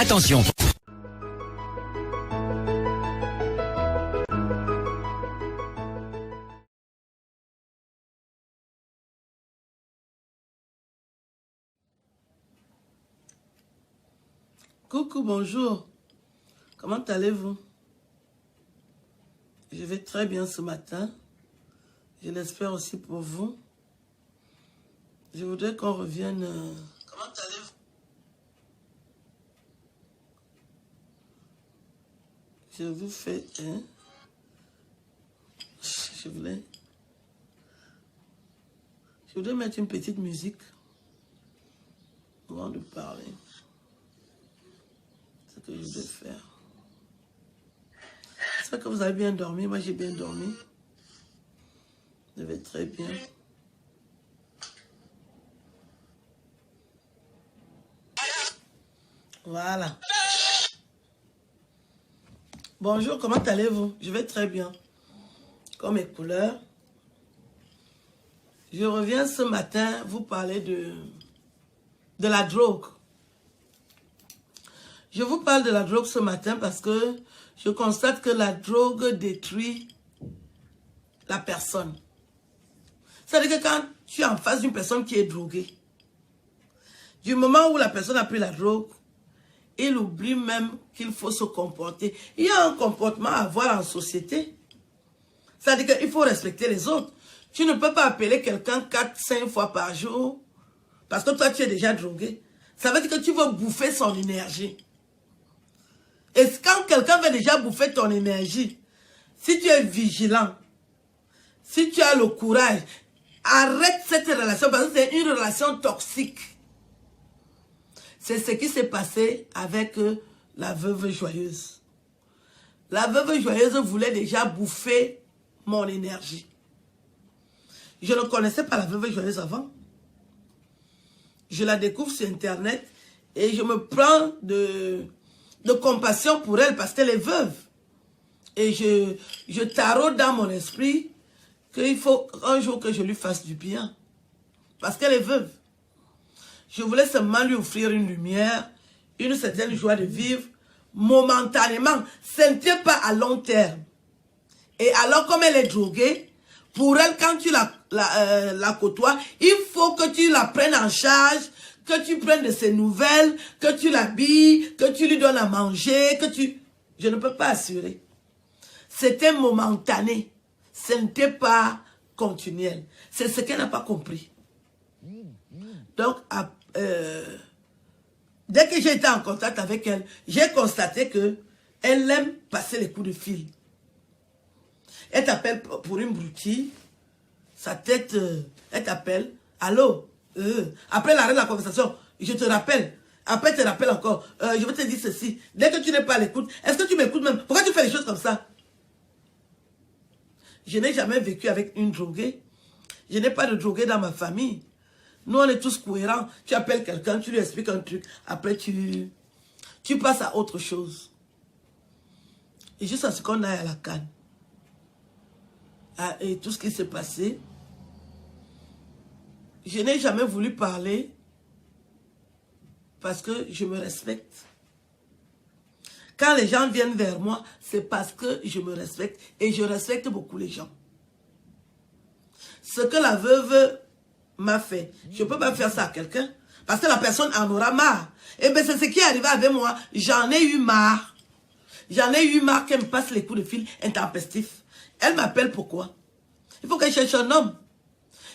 Attention. Coucou, bonjour. Comment allez-vous? Je vais très bien ce matin. Je l'espère aussi pour vous. Je voudrais qu'on revienne... Comment allez-vous? Je vous fais... Je voudrais mettre une petite musique avant de parler. C'est ce que je voudrais faire. J'espère que vous avez bien dormi. Moi, j'ai bien dormi. Je vais très bien. Voilà. Bonjour, comment allez-vous? Je vais très bien. Comme mes couleurs. Je reviens ce matin vous parler de la drogue. Je vous parle de la drogue ce matin parce que je constate que la drogue détruit la personne. C'est-à-dire que quand tu es en face d'une personne qui est droguée, du moment où la personne a pris la drogue, il oublie même qu'il faut se comporter. Il y a un comportement à avoir en société. C'est-à-dire qu'il faut respecter les autres. Tu ne peux pas appeler quelqu'un 4-5 fois par jour parce que toi, tu es déjà drogué. Ça veut dire que tu veux bouffer son énergie. Et quand quelqu'un veut déjà bouffer ton énergie, si tu es vigilant, si tu as le courage, arrête cette relation parce que c'est une relation toxique. C'est ce qui s'est passé avec la veuve joyeuse. La veuve joyeuse voulait déjà bouffer mon énergie. Je ne connaissais pas la veuve joyeuse avant. Je la découvre sur Internet et je me prends de compassion pour elle parce qu'elle est veuve. Et je taraude dans mon esprit qu'il faut un jour que je lui fasse du bien. Parce qu'elle est veuve. Je voulais seulement lui offrir une lumière, une certaine joie de vivre, momentanément. Ce n'était pas à long terme. Et alors, comme elle est droguée, pour elle, quand tu la côtoies, il faut que tu la prennes en charge, que tu prennes de ses nouvelles, que tu l'habilles, que tu lui donnes à manger, que tu... Je ne peux pas assurer. C'était momentané. Ce n'était pas continuel. C'est ce qu'elle n'a pas compris. Donc, dès que j'ai été en contact avec elle, j'ai constaté que elle aime passer les coups de fil. Elle t'appelle pour une broutille, sa tête, elle t'appelle, allô, après l'arrêt de la conversation, je te rappelle, après tu te rappelles encore, je vais te dire ceci, dès que tu n'es pas à l'écoute, est-ce que tu m'écoutes même? Pourquoi tu fais les choses comme ça? Je n'ai jamais vécu avec une droguée, je n'ai pas de droguée dans ma famille. Nous, on est tous cohérents. Tu appelles quelqu'un, tu lui expliques un truc. Après, tu passes à autre chose. Et juste à ce qu'on aille à la canne. Et tout ce qui s'est passé, je n'ai jamais voulu parler parce que je me respecte. Quand les gens viennent vers moi, c'est parce que je me respecte. Et je respecte beaucoup les gens. Ce que la veuve m'a fait. Je ne peux pas faire ça à quelqu'un. Parce que la personne en aura marre. Et bien c'est ce qui est arrivé avec moi. J'en ai eu marre. J'en ai eu marre qu'elle me passe les coups de fil intempestifs. Elle m'appelle pourquoi? Il faut qu'elle cherche un homme.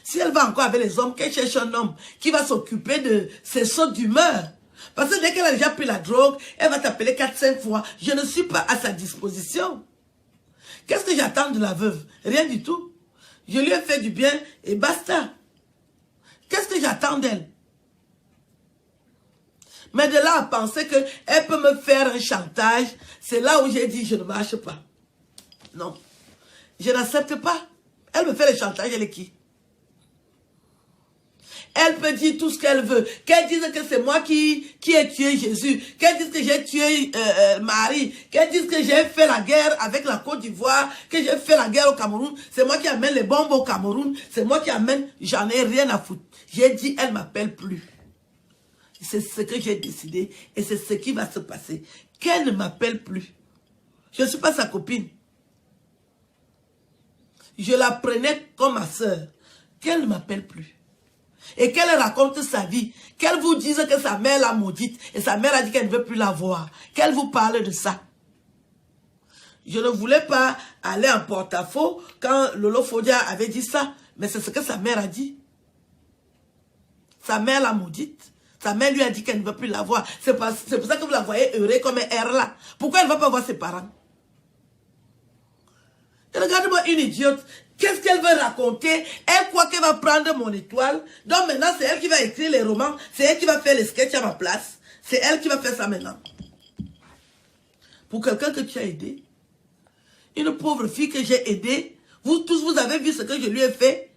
Si elle va encore avec les hommes, qu'elle cherche un homme qui va s'occuper de ses sautes d'humeur. Parce que dès qu'elle a déjà pris la drogue, elle va t'appeler 4-5 fois. Je ne suis pas à sa disposition. Qu'est-ce que j'attends de la veuve? Rien du tout. Je lui ai fait du bien et basta. Qu'est-ce que j'attends d'elle? Mais de là à penser qu'elle peut me faire un chantage, c'est là où j'ai dit je ne marche pas. Non. Je n'accepte pas. Elle me fait le chantage, elle est qui? Elle peut dire tout ce qu'elle veut. Qu'elle dise que c'est moi qui ai tué Jésus. Qu'elle dise que j'ai tué Marie. Qu'elle dise que j'ai fait la guerre avec la Côte d'Ivoire. Que j'ai fait la guerre au Cameroun. C'est moi qui amène les bombes au Cameroun. C'est moi qui amène. J'en ai rien à foutre. J'ai dit, elle ne m'appelle plus. C'est ce que j'ai décidé et c'est ce qui va se passer. Qu'elle ne m'appelle plus. Je ne suis pas sa copine. Je la prenais comme ma soeur. Qu'elle ne m'appelle plus. Et qu'elle raconte sa vie. Qu'elle vous dise que sa mère l'a maudite. Et sa mère a dit qu'elle ne veut plus la voir. Qu'elle vous parle de ça. Je ne voulais pas aller en porte-à-faux quand Lolo Fodia avait dit ça. Mais c'est ce que sa mère a dit. Sa mère l'a maudite. Sa mère lui a dit qu'elle ne veut plus la voir. C'est pour ça que vous la voyez heureuse comme un air là. Pourquoi elle ne va pas voir ses parents? Et regarde-moi une idiote. Qu'est-ce qu'elle veut raconter? Elle croit qu'elle va prendre mon étoile. Donc maintenant, c'est elle qui va écrire les romans. C'est elle qui va faire les sketchs à ma place. C'est elle qui va faire ça maintenant. Pour quelqu'un que tu as aidé. Une pauvre fille que j'ai aidée. Vous tous, vous avez vu ce que je lui ai fait.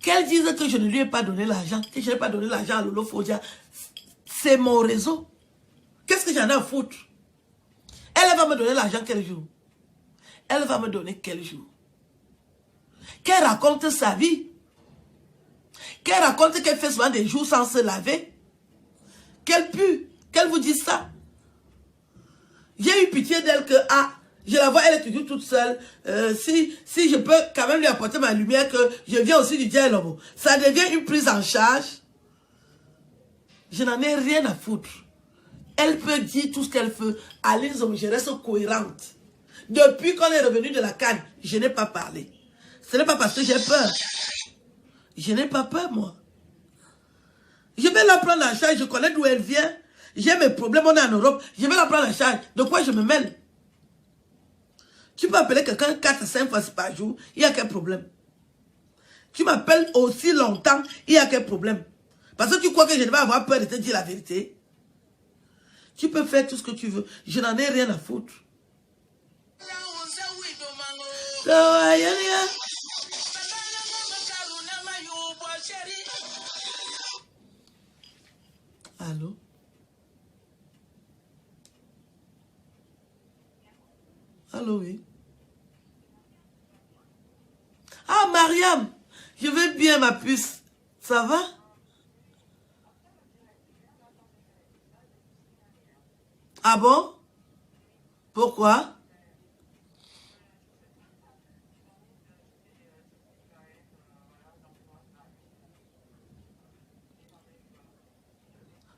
Qu'elle dise que je ne lui ai pas donné l'argent. Que je n'ai pas donné l'argent à Lolo Fodia. C'est mon réseau. Qu'est-ce que j'en ai à foutre? Elle va me donner l'argent quel jour? Elle va me donner quel jour? Qu'elle raconte sa vie. Qu'elle raconte qu'elle fait souvent des jours sans se laver. Qu'elle pue. Qu'elle vous dise ça. J'ai eu pitié d'elle que, je la vois, elle est toujours toute seule. Si je peux quand même lui apporter ma lumière, que je viens aussi du dialogue. Ça devient une prise en charge. Je n'en ai rien à foutre. Elle peut dire tout ce qu'elle veut. Allez, je reste cohérente. Depuis qu'on est revenu de la Cannes, je n'ai pas parlé. Ce n'est pas parce que j'ai peur. Je n'ai pas peur, moi. Je vais la prendre en charge. Je connais d'où elle vient. J'ai mes problèmes, on est en Europe. Je vais la prendre en charge. De quoi je me mêle? Tu peux appeler quelqu'un 4 à 5 fois par jour. Il y a quel problème? Tu m'appelles aussi longtemps. Il y a quel problème? Parce que tu crois que je ne vais pas avoir peur de te dire la vérité. Tu peux faire tout ce que tu veux. Je n'en ai rien à foutre. Allô? Allô, oui. Ah, Mariam, je vais bien, ma puce. Ça va? Ah bon? Pourquoi?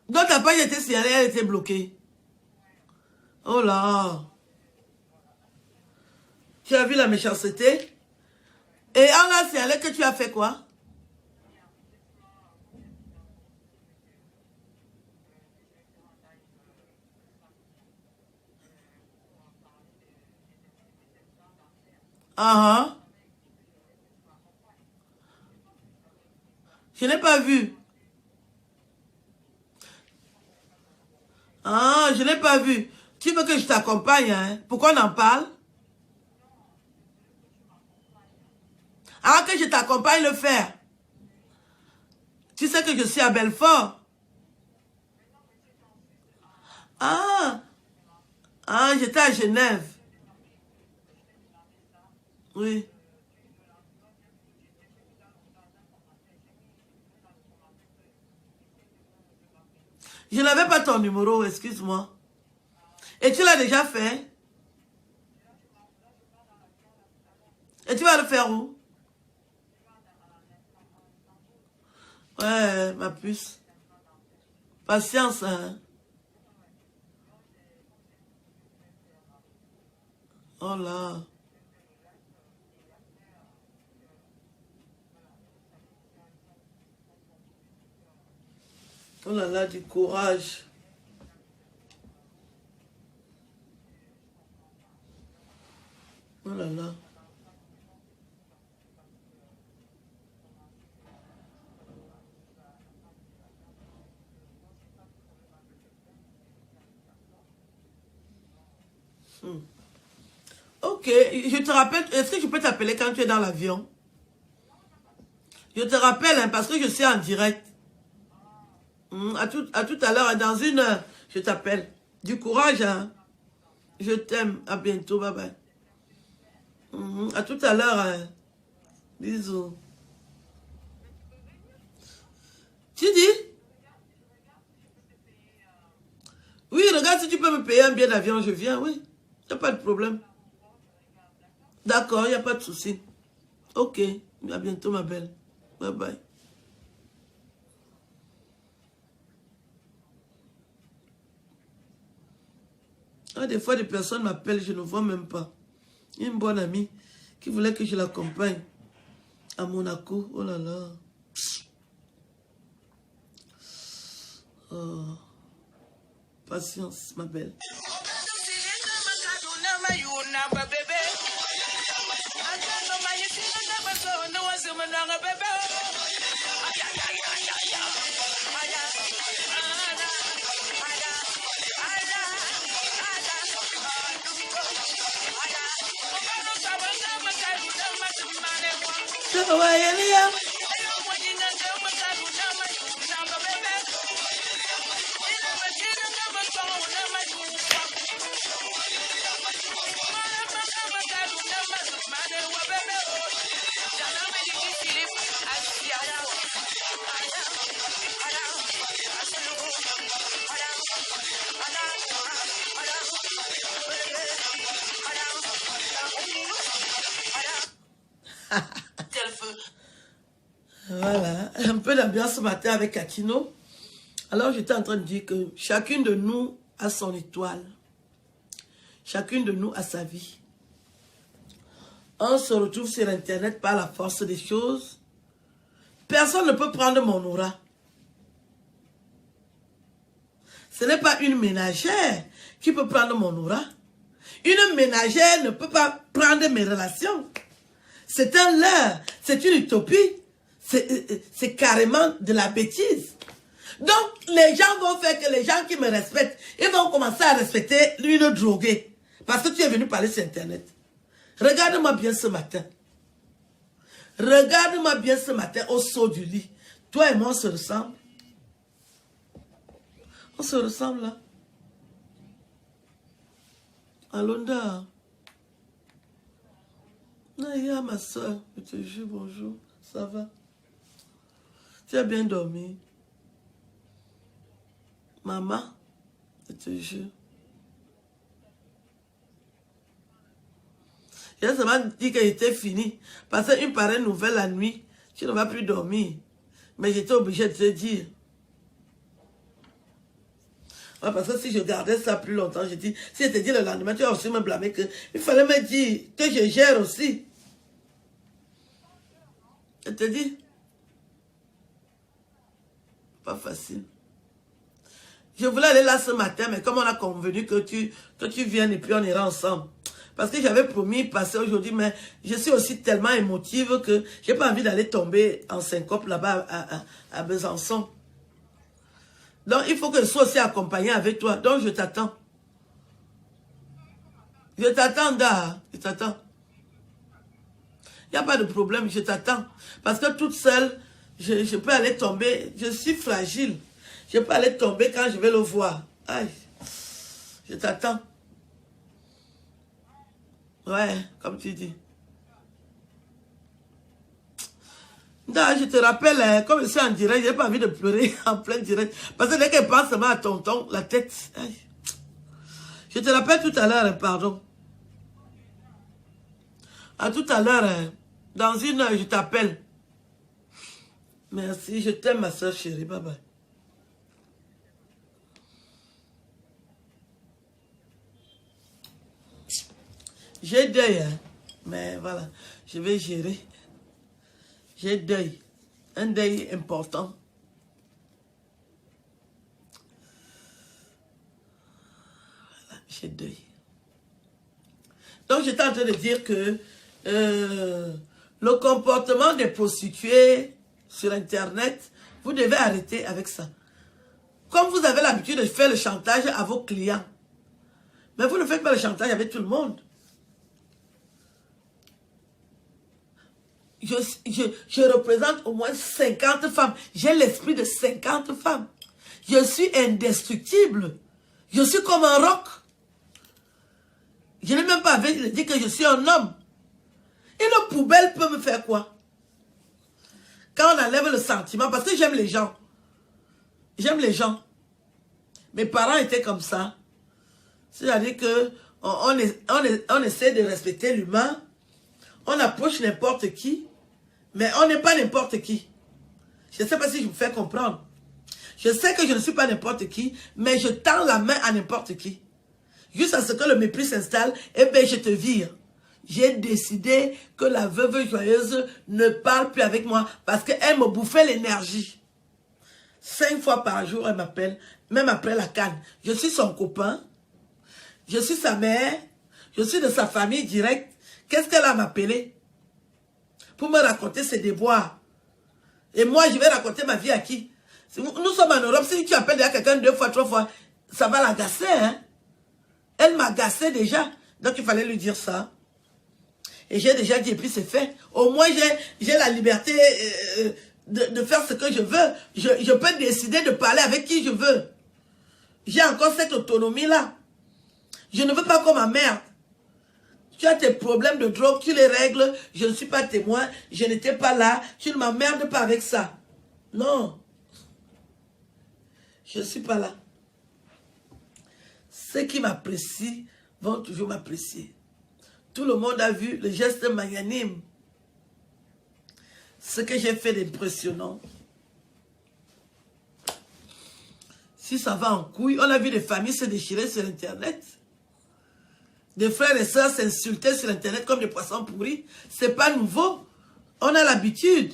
Donc, ta page était signalée, elle était bloquée. Oh là! Tu as vu la méchanceté? Et on a signalé que tu as fait quoi? Ah, ah. Je n'ai pas vu. Ah, je n'ai pas vu. Tu veux que je t'accompagne, hein? Pourquoi on en parle? Ah, que je t'accompagne le faire. Tu sais que je suis à Belfort. Ah, j'étais à Genève. Oui. Je n'avais pas ton numéro, excuse-moi. Et tu l'as déjà fait? Et tu vas le faire où? Ouais, ma puce. Patience, hein. Oh là. Oh là là, du courage. Oh là là. Ok, je te rappelle, est-ce que je peux t'appeler quand tu es dans l'avion? Je te rappelle, hein, parce que je suis en direct. À tout à l'heure, dans une heure, je t'appelle. Du courage, hein. Je t'aime. À bientôt, bye bye. À tout à l'heure, hein. Bisous. Tu Tu dis? Oui, regarde si tu peux me payer un billet d'avion, je viens, oui. Il n'y a pas de problème. D'accord, il n'y a pas de souci. Ok, à bientôt ma belle. Bye bye. Ah, des fois, des personnes m'appellent, je ne vois même pas. Une bonne amie qui voulait que je l'accompagne à Monaco. Oh là là. Oh. Patience, ma belle. Voilà, un peu d'ambiance ce matin avec Akino. Alors j'étais en train de dire que chacune de nous a son étoile. Chacune de nous a sa vie. On se retrouve sur Internet par la force des choses. Personne ne peut prendre mon aura. Ce n'est pas une ménagère qui peut prendre mon aura. Une ménagère ne peut pas prendre mes relations. C'est un leurre, c'est une utopie. C'est carrément de la bêtise. Donc, les gens vont faire que les gens qui me respectent, ils vont commencer à respecter une droguée. Parce que tu es venu parler sur Internet. Regarde-moi bien ce matin. Regarde-moi bien ce matin au saut du lit. Toi et moi, on se ressemble. On se ressemble là. Alonda. Naya, ma soeur, je te jure, bonjour. Ça va? Tu as bien dormi? Maman, je te jure. J'ai seulement dit que j'étais fini. Parce qu'une pareille nouvelle la nuit, tu ne vas plus dormir. Mais j'étais obligée de te dire. Ouais, parce que si je gardais ça plus longtemps, je dis, si je te dis le lendemain, tu vas aussi me blâmer que il fallait me dire que je gère aussi. Je te dis. Pas facile. Je voulais aller là ce matin, mais comme on a convenu que tu viennes et puis on ira ensemble. Parce que j'avais promis passer aujourd'hui, mais je suis aussi tellement émotive que j'ai pas envie d'aller tomber en syncope là-bas à Besançon. Donc il faut que je sois aussi accompagné avec toi. Donc je t'attends. Je t'attends, Da. Je t'attends. Il n'y a pas de problème, je t'attends. Parce que toute seule, je peux aller tomber. Je suis fragile. Je peux aller tomber quand je vais le voir. Aïe. Je t'attends. Ouais, comme tu dis. Da, je te rappelle, hein, comme je suis en direct, je n'ai pas envie de pleurer en plein direct. Parce que dès qu'elle pense seulement à tonton, la tête. Aïe. Je te rappelle tout à l'heure, pardon. À tout à l'heure, dans une heure, je t'appelle. Merci, je t'aime ma soeur chérie, bye bye. J'ai deuil, hein, mais voilà, je vais gérer. J'ai deuil, un deuil important. Voilà, j'ai deuil. Donc j'étais en train de dire que le comportement des prostituées sur Internet, vous devez arrêter avec ça. Comme vous avez l'habitude de faire le chantage à vos clients, mais vous ne faites pas le chantage avec tout le monde. Je représente au moins 50 femmes. J'ai l'esprit de 50 femmes. Je suis indestructible. Je suis comme un roc. Je n'ai même pas envie de dire que je suis un homme. Une poubelle peut me faire quoi? Quand on enlève le sentiment, parce que j'aime les gens. J'aime les gens. Mes parents étaient comme ça. C'est-à-dire que on essaie de respecter l'humain. On approche n'importe qui. Mais on n'est pas n'importe qui. Je ne sais pas si je vous fais comprendre. Je sais que je ne suis pas n'importe qui, mais je tends la main à n'importe qui. Jusqu'à ce que le mépris s'installe, eh bien, je te vire. J'ai décidé que la veuve joyeuse ne parle plus avec moi parce qu'elle me bouffait l'énergie. 5 fois par jour, elle m'appelle, même après la canne. Je suis son copain, je suis sa mère, je suis de sa famille directe. Qu'est-ce qu'elle a m'appelé? Pour me raconter ses déboires. Et moi, je vais raconter ma vie à qui? Nous sommes en Europe, si tu appelles quelqu'un 2 fois, 3 fois, ça va l'agacer, hein? Elle m'agaçait déjà, donc il fallait lui dire ça. Et j'ai déjà dit, et puis c'est fait. Au moins, j'ai la liberté de faire ce que je veux. Je peux décider de parler avec qui je veux. J'ai encore cette autonomie-là. Je ne veux pas qu'on m'emmerde. Tu as tes problèmes de drogue, tu les règles. Je ne suis pas témoin, je n'étais pas là. Tu ne m'emmerdes pas avec ça. Non. Je ne suis pas là. Ceux qui m'apprécient vont toujours m'apprécier. Tout le monde a vu le geste magnanime. Ce que j'ai fait d'impressionnant. Si ça va en couille, on a vu des familles se déchirer sur Internet. Des frères et sœurs s'insulter sur Internet comme des poissons pourris. C'est pas nouveau. On a l'habitude.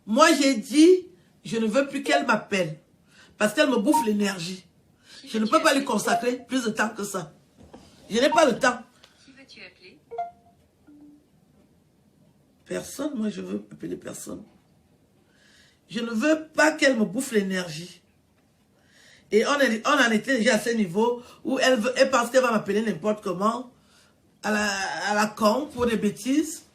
Moi, j'ai dit, je ne veux plus qu'elle m'appelle. Parce qu'elle me bouffe l'énergie. Je ne peux pas lui consacrer plus de temps que ça. Je n'ai pas le temps. Qui vas-tu appeler? Personne, moi je veux appeler personne. Je ne veux pas qu'elle me bouffe l'énergie. Et on en était déjà à ce niveau où elle pense qu'elle va m'appeler n'importe comment, à la con, pour des bêtises.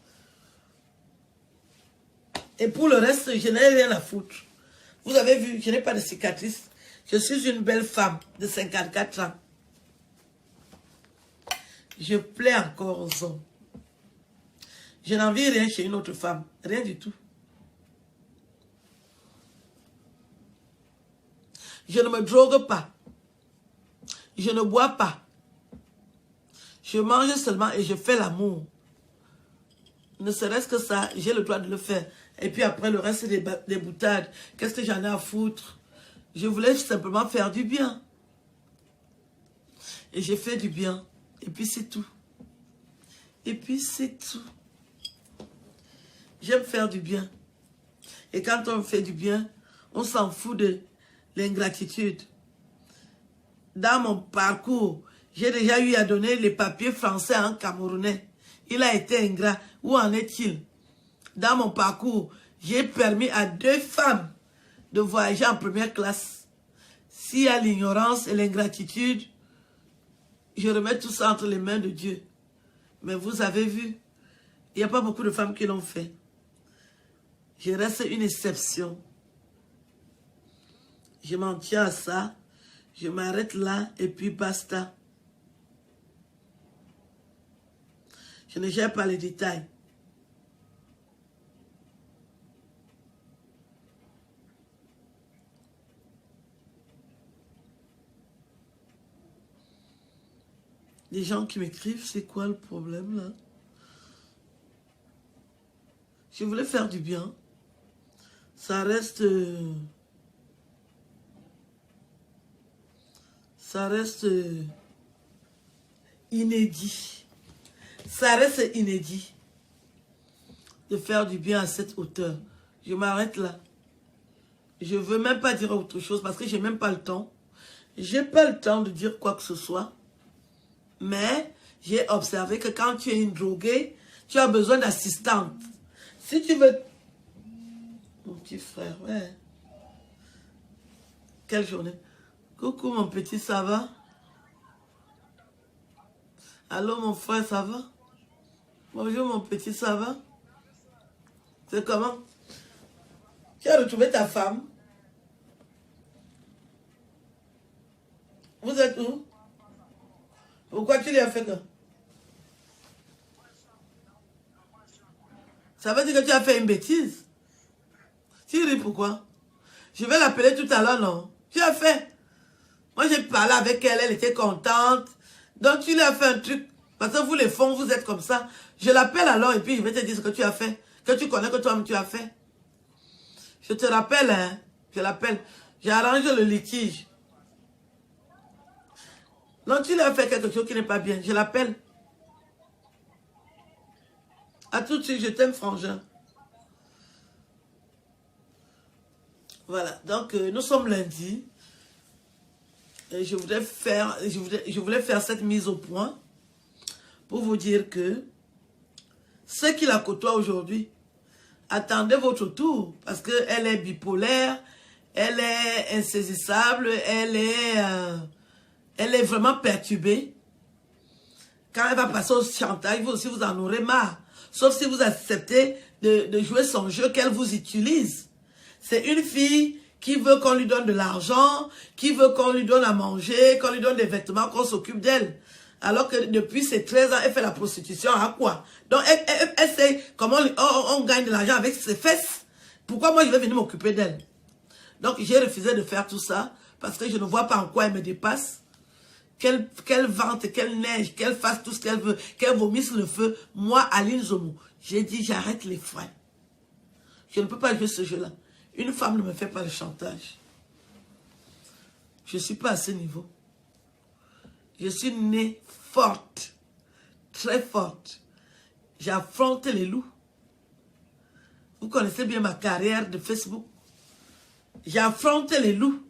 Et pour le reste, je n'ai rien à foutre. Vous avez vu, je n'ai pas de cicatrices. Je suis une belle femme de 54 ans. Je plais encore aux hommes. Je n'envie rien chez une autre femme. Rien du tout. Je ne me drogue pas. Je ne bois pas. Je mange seulement et je fais l'amour. Ne serait-ce que ça, j'ai le droit de le faire. Et puis après, le reste, c'est des boutades. Qu'est-ce que j'en ai à foutre? Je voulais simplement faire du bien. Et j'ai fait du bien. Et puis c'est tout. Et puis c'est tout. J'aime faire du bien. Et quand on fait du bien, on s'en fout de l'ingratitude. Dans mon parcours, j'ai déjà eu à donner les papiers français à un Camerounais. Il a été ingrat. Où en est-il? Dans mon parcours, j'ai permis à 2 femmes de voyager en première classe. S'il y a l'ignorance et l'ingratitude, je remets tout ça entre les mains de Dieu. Mais vous avez vu, il n'y a pas beaucoup de femmes qui l'ont fait. Je reste une exception. Je m'en tiens à ça. Je m'arrête là et puis basta. Je ne gère pas les détails. Les gens qui m'écrivent, c'est quoi le problème là? Je voulais faire du bien. Ça reste... inédit. Ça reste inédit de faire du bien à cette hauteur. Je m'arrête là. Je ne veux même pas dire autre chose parce que je n'ai même pas le temps. Je n'ai pas le temps de dire quoi que ce soit. Mais j'ai observé que quand tu es une droguée, tu as besoin d'assistante. Si tu veux... Mon petit frère, ouais. Quelle journée. Coucou mon petit, ça va? Allô mon frère, ça va? Bonjour mon petit, ça va? C'est comment? Tu as retrouvé ta femme? Vous êtes où? Pourquoi tu lui as fait que? Ça veut dire que tu as fait une bêtise? Tu ris pourquoi? Je vais l'appeler tout à l'heure, non? Tu as fait. Moi, j'ai parlé avec elle, elle était contente. Donc, tu lui as fait un truc. Parce que vous, les fonds, vous êtes comme ça. Je l'appelle alors et puis je vais te dire ce que tu as fait. Que tu connais, que toi-même tu as fait. Je te rappelle, hein. Je l'appelle. J'ai arrangé le litige. Donc, tu lui as fait quelque chose qui n'est pas bien. Je l'appelle. À tout de suite, je t'aime, frangin. Voilà. Donc, nous sommes lundi. Et je voulais faire cette mise au point pour vous dire que ceux qui la côtoient aujourd'hui, attendez votre tour parce qu'elle est bipolaire, elle est insaisissable, elle est vraiment perturbée. Quand elle va passer au chantage, vous aussi vous en aurez marre. Sauf si vous acceptez de jouer son jeu, qu'elle vous utilise. C'est une fille qui veut qu'on lui donne de l'argent, qui veut qu'on lui donne à manger, qu'on lui donne des vêtements, qu'on s'occupe d'elle. Alors que depuis ses 13 ans, elle fait la prostitution à quoi? Donc, elle sait comment on gagne de l'argent avec ses fesses. Pourquoi moi, je vais venir m'occuper d'elle? Donc, j'ai refusé de faire tout ça parce que je ne vois pas en quoi elle me dépasse. Qu'elle vente, qu'elle neige, qu'elle fasse tout ce qu'elle veut, qu'elle vomisse le feu. Moi, Aline Zomo, j'ai dit, j'arrête les freins. Je ne peux pas jouer ce jeu-là. Une femme ne me fait pas le chantage. Je ne suis pas à ce niveau. Je suis née forte, très forte. J'affronte les loups. Vous connaissez bien ma carrière de Facebook. J'affronte les loups.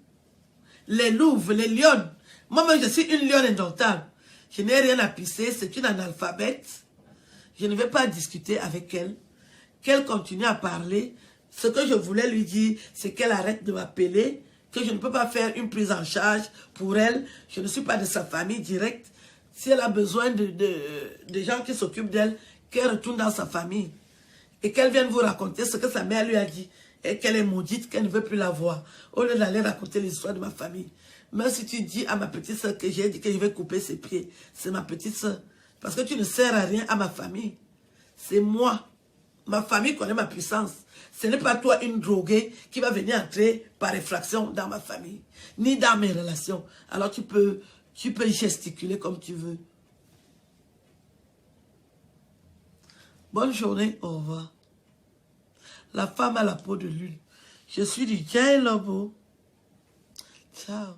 Les louves, les lionnes. Moi-même, je suis une lionne indomptable. Je n'ai rien à pisser, c'est une analphabète. Je ne vais pas discuter avec elle. Qu'elle continue à parler. Ce que je voulais lui dire, c'est qu'elle arrête de m'appeler, que je ne peux pas faire une prise en charge pour elle. Je ne suis pas de sa famille directe. Si elle a besoin de gens qui s'occupent d'elle, qu'elle retourne dans sa famille. Et qu'elle vienne vous raconter ce que sa mère lui a dit. Et qu'elle est maudite, qu'elle ne veut plus la voir. Au lieu d'aller raconter l'histoire de ma famille. Même si tu dis à ma petite soeur que j'ai dit que je vais couper ses pieds, c'est ma petite soeur. Parce que tu ne sers à rien à ma famille. C'est moi. Ma famille connaît ma puissance. Ce n'est pas toi, une droguée, qui va venir entrer par effraction dans ma famille, ni dans mes relations. Alors tu peux gesticuler comme tu veux. Bonne journée, au revoir. La femme a la peau de lune. Je suis du Jai Lobo. Ciao.